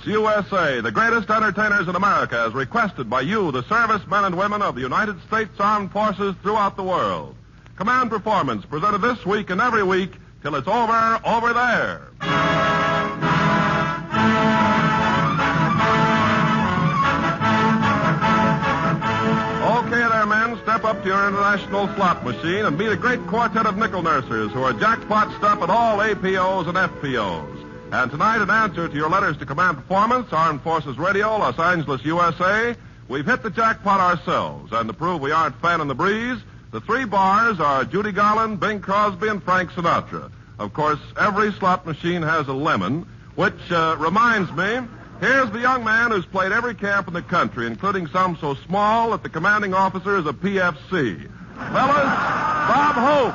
USA, the greatest entertainers in America, as requested by you, the servicemen and women of the United States Armed Forces throughout the world. Command Performance, presented this week and every week till it's over there. Okay there, men, step up to your international slot machine and meet a great quartet of nickel nursers who are jackpot stuff at all APOs and FPOs. And tonight, in answer to your letters to Command Performance, Armed Forces Radio, Los Angeles, USA, we've hit the jackpot ourselves. And to prove we aren't fanning the breeze, the three bars are Judy, Garland, Bing Crosby, and Frank Sinatra. Of course, every slot machine has a lemon, which reminds me, here's the young man who's played every camp in the country, including some so small that the commanding officer is a PFC. Fellas, Bob Hope.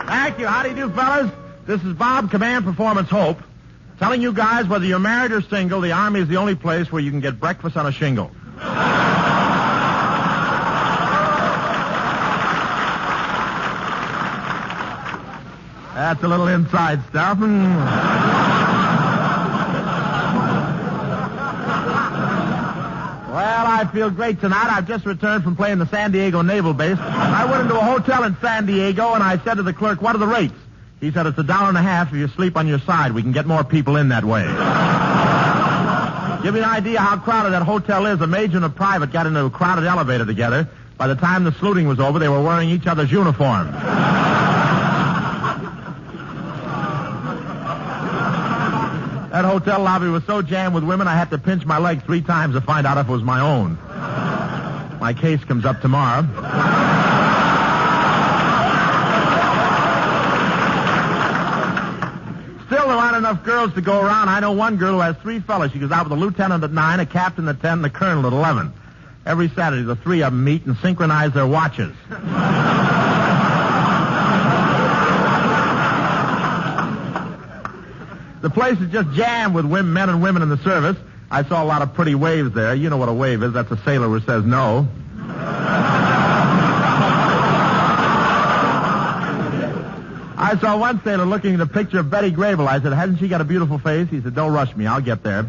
Thank you. How do you do, fellas? This is Bob, Command Performance Hope, telling you guys whether you're married or single, the Army is the only place where you can get breakfast on a shingle. That's a little inside stuff. Well, I feel great tonight. I've just returned from playing the San Diego Naval Base. I went into a hotel in San Diego, and I said to the clerk, what are the rates? He said, it's $1.50 if you sleep on your side. We can get more people in that way. Give you an idea how crowded that hotel is. A major and a private got into a crowded elevator together. By the time the saluting was over, they were wearing each other's uniforms. That hotel lobby was so jammed with women, I had to pinch my leg 3 times to find out if it was my own. My case comes up tomorrow. Still, there aren't enough girls to go around. I know one girl who has 3 fellas. She goes out with a lieutenant at 9, a captain at 10, and a colonel at 11. Every Saturday, the 3 of them meet and synchronize their watches. The place is just jammed with men and women in the service. I saw a lot of pretty waves there. You know what a wave is. That's a sailor who says no. I saw one sailor looking at a picture of Betty Grable. I said, hasn't she got a beautiful face? He said, don't rush me. I'll get there.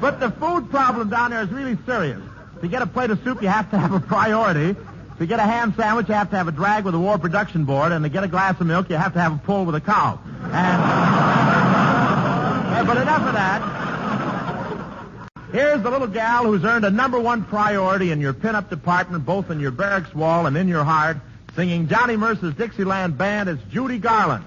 But the food problem down there is really serious. To get a plate of soup, you have to have a priority. To get a ham sandwich, you have to have a drag with a war production board, and to get a glass of milk, you have to have a pull with a cow. But enough of that. Here's the little gal who's earned a #1 priority in your pinup department, both in your barracks wall and in your heart, singing Johnny Mercer's Dixieland Band. It's Judy Garland.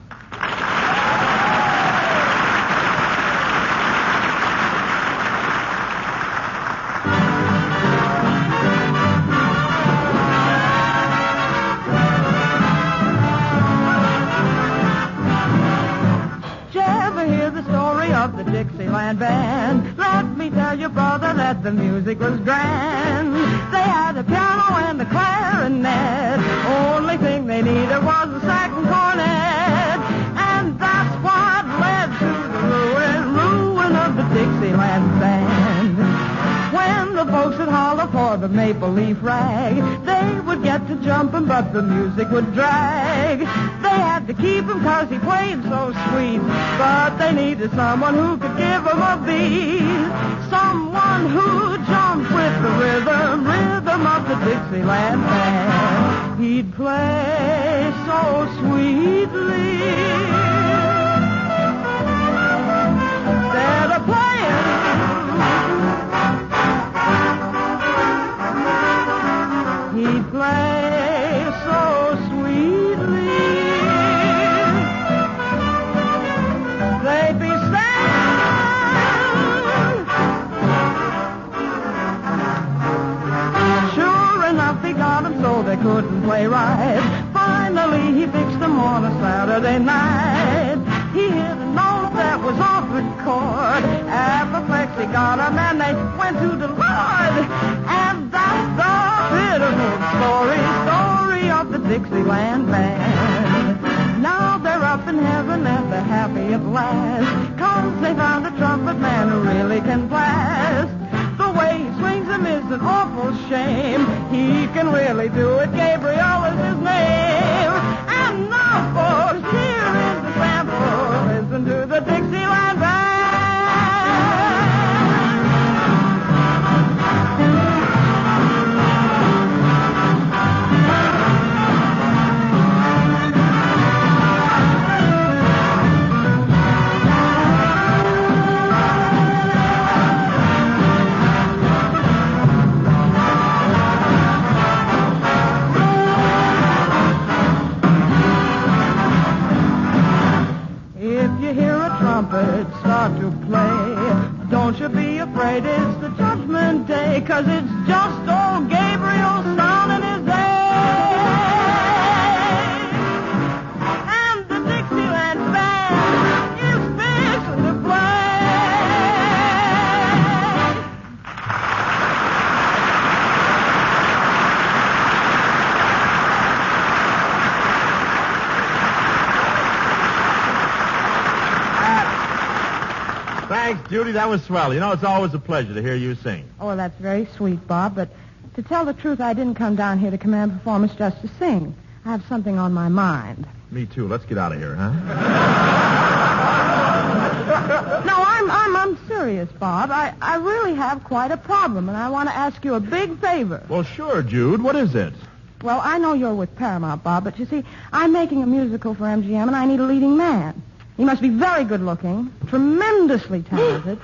The Dixieland Band. Let me tell you, brother, that the music was grand. They had a piano and a clarinet. Only thing they needed was a sax and cornet. And that's what led to the ruin of the Dixieland Band. When the folks would holler for the maple leaf rag, they would get to jumping, but the music would drag. They had to keep him 'cause he played so sweet, but they needed someone who could give them a beat. Someone who jumped with the rhythm of the Dixieland Band. He'd play so sweetly. Instead of playing, he'd play so sweetly. They'd be standing. Sure enough, he got them so they couldn't play right. Finally, he fixed them on a Saturday night. He hit a note that was off the chord. Apoplexy got him and they went to the Lord. And that's the pitiful story of the Dixieland Band. Now they're up in heaven and they're happy at last. 'Cause they found a trumpet man who really can blast. The way he swings them is an awful shame. He can really do it. Gabriel is his name. And now, folks, here is the sample. Listen to the Dixieland Band. Trumpet start to play. Don't you be afraid, it's the judgment day, 'cause it's just old Gabriel's sounding his day. And the Dixieland Band is fixing to play. Thanks, Judy. That was swell. You know, it's always a pleasure to hear you sing. Oh, that's very sweet, Bob, but to tell the truth, I didn't come down here to command performance just to sing. I have something on my mind. Me too. Let's get out of here, huh? No, I'm serious, Bob. I really have quite a problem, and I want to ask you a big favor. Well, sure, Jude. What is it? Well, I know you're with Paramount, Bob, but you see, I'm making a musical for MGM, and I need a leading man. He must be very good-looking, tremendously talented,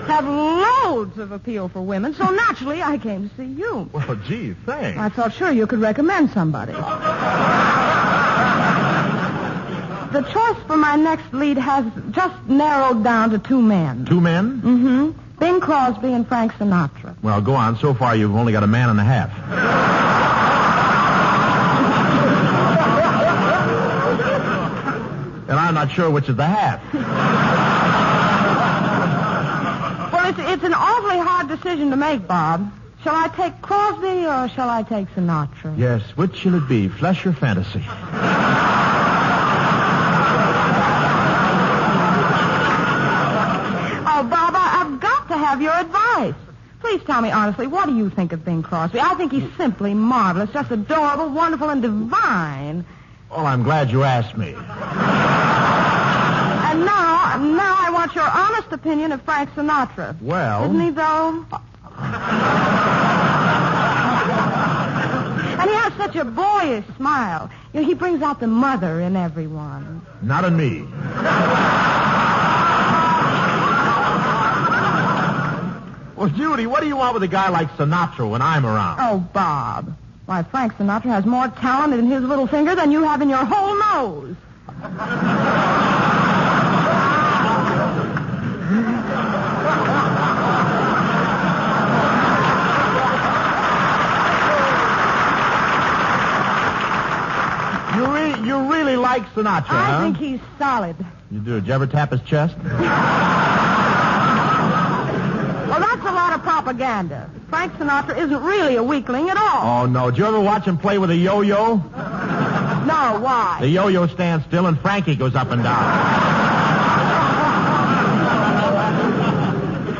have loads of appeal for women, so naturally I came to see you. Well, gee, thanks. I thought sure you could recommend somebody. The choice for my next lead has just narrowed down to 2 men. 2 men? Mm-hmm. Bing Crosby and Frank Sinatra. Well, go on. So far, you've only got a man and a half. And I'm not sure which is the half. Well, it's an awfully hard decision to make, Bob. Shall I take Crosby or shall I take Sinatra? Yes, which shall it be? Flesh or fantasy? Oh, Bob, I've got to have your advice. Please tell me honestly, what do you think of Bing Crosby? I think he's simply marvelous, just adorable, wonderful, and divine. Well, I'm glad you asked me. And now I want your honest opinion of Frank Sinatra. Well... Isn't he, though? And he has such a boyish smile. You know, he brings out the mother in everyone. Not in me. Well, Judy, what do you want with a guy like Sinatra when I'm around? Oh, Bob. Why, Frank Sinatra has more talent in his little finger than you have in your whole nose. You really like Sinatra, huh? I think he's solid. You do. Did you ever tap his chest? Well, that's a lot of propaganda. Frank Sinatra isn't really a weakling at all. Oh, no. Did you ever watch him play with a yo-yo? No, why? The yo-yo stands still and Frankie goes up and down.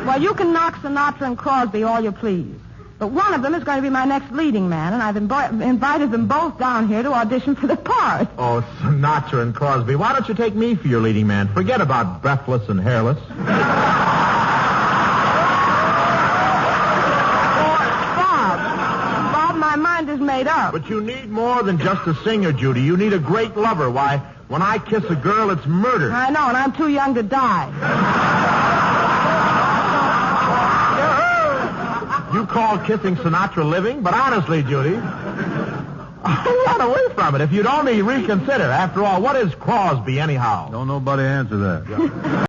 Well, you can knock Sinatra and Crosby all you please. But one of them is going to be my next leading man, and I've invited them both down here to audition for the part. Oh, Sinatra and Crosby. Why don't you take me for your leading man? Forget about breathless and hairless. Bob, my mind is made up. But you need more than just a singer, Judy. You need a great lover. Why, when I kiss a girl, it's murder. I know, and I'm too young to die. You call kissing Sinatra living? But honestly, Judy, run away from it. If you'd only reconsider. After all, what is Crosby anyhow? Don't nobody answer that.